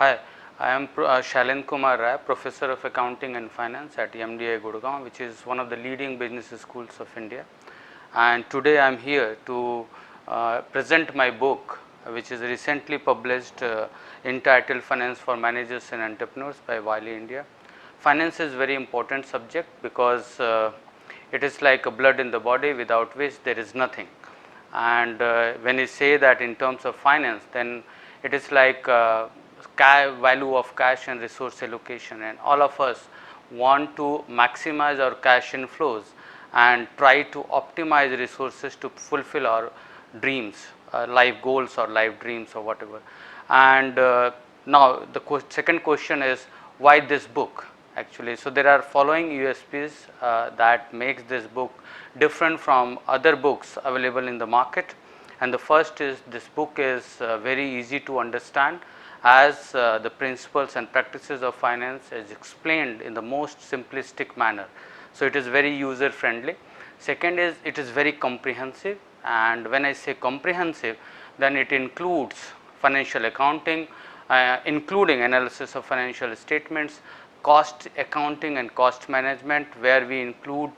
Hi, I am Shailendra Kumar Rai, Professor of Accounting and Finance at MDI Gurgaon, which is one of the leading business schools of India. And today I am here to present my book, which is recently published, entitled Finance for Managers and Entrepreneurs by Wiley India. Finance is very important subject because it is like a blood in the body, without which there is nothing. And when you say that in terms of finance, then it is like value of cash and resource allocation, and all of us want to maximize our cash inflows and try to optimize resources to fulfill our dreams, life goals or life dreams or whatever. And now the second question is, why this book actually? So there are following USPs that makes this book different from other books available in the market. And the first is, this book is very easy to understand, as the principles and practices of finance is explained in the most simplistic manner. So it is very user friendly. Second is, it is very comprehensive, and when I say comprehensive, then it includes financial accounting, including analysis of financial statements, cost accounting and cost management, where we include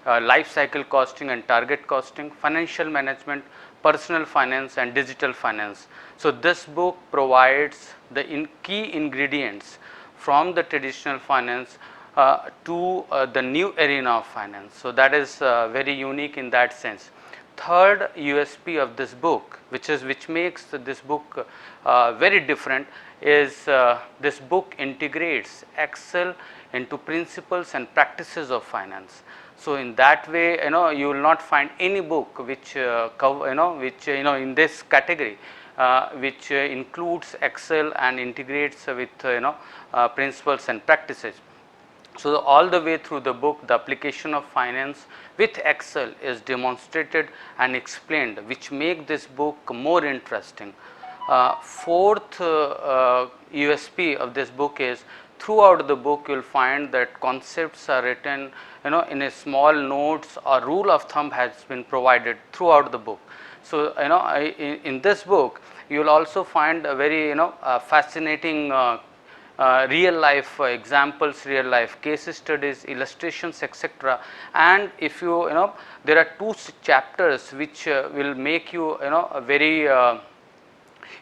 life cycle costing and target costing, financial management, personal finance and digital finance. So this book provides the key ingredients from the traditional finance to the new arena of finance. So that is very unique in that sense. Third USP of this book, which makes this book very different, is this book integrates Excel into principles and practices of finance. So in that way, you will not find any book which in this category, which includes Excel and integrates with principles and practices. So all the way through the book, the application of finance with Excel is demonstrated and explained, which make this book more interesting. Fourth USP of this book is, throughout the book you will find that concepts are written in a small notes, or rule of thumb has been provided throughout the book. So in this book you will also find a very fascinating real life examples, real life case studies, illustrations, etc. And if there are two chapters which will make you very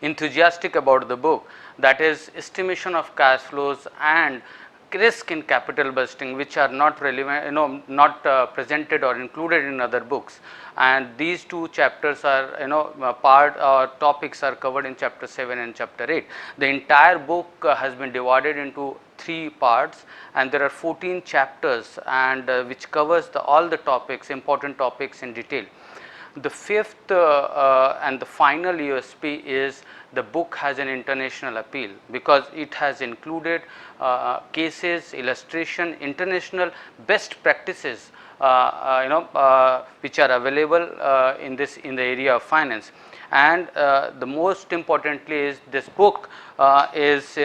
enthusiastic about the book, that is estimation of cash flows and risk in capital budgeting, which are not relevant, not presented or included in other books. And these two chapters are part or topics are covered in chapter 7 and chapter 8. The entire book has been divided into 3 parts, and there are 14 chapters, and which covers all the topics, important topics in detail. The fifth and the final USP is, the book has an international appeal, because it has included cases, illustration, international best practices which are available in the area of finance. And the most importantly is, this book is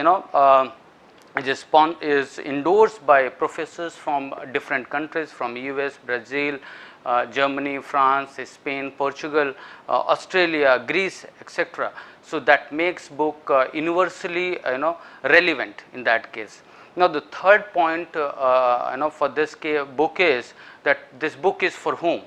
is endorsed by professors from different countries, from US, Brazil, Germany, France, Spain, Portugal, Australia, Greece, etc. So that makes book universally relevant in that case. Now the third point for this book is that this book is for whom.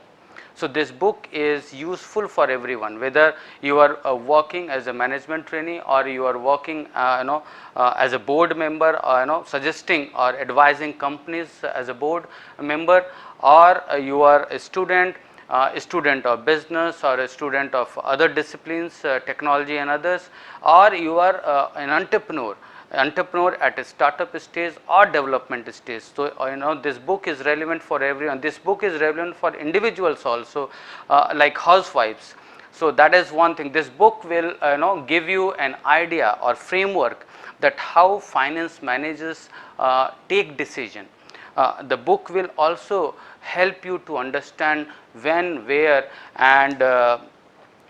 So this book is useful for everyone, whether you are working as a management trainee, or you are working as a board member, or suggesting or advising companies as a board member, or you are a student of business, or a student of other disciplines, technology and others, or you are an entrepreneur at a startup stage or development stage. So this book is relevant for everyone. This book is relevant for individuals also, like housewives. So that is one thing. This book will give you an idea or framework that how finance managers take decision. The book will also help you to understand when, where, and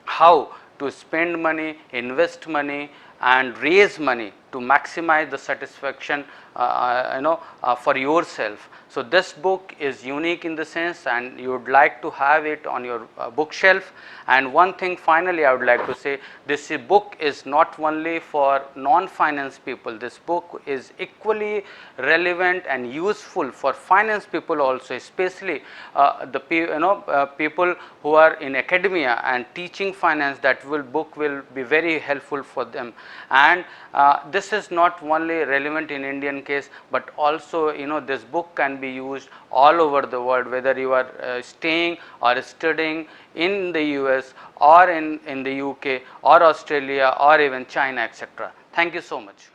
how to spend money, invest money, and raise money to maximize the satisfaction for yourself. So this book is unique in the sense, and you would like to have it on your bookshelf. And one thing finally I would like to say, this book is not only for non-finance people, this book is equally relevant and useful for finance people also, especially the people who are in academia and teaching finance. That book will be very helpful for them. And this is not only relevant in Indian case, but also this book can be used all over the world, whether you are staying or studying in the US or in the UK or Australia or even China, etc. Thank you so much.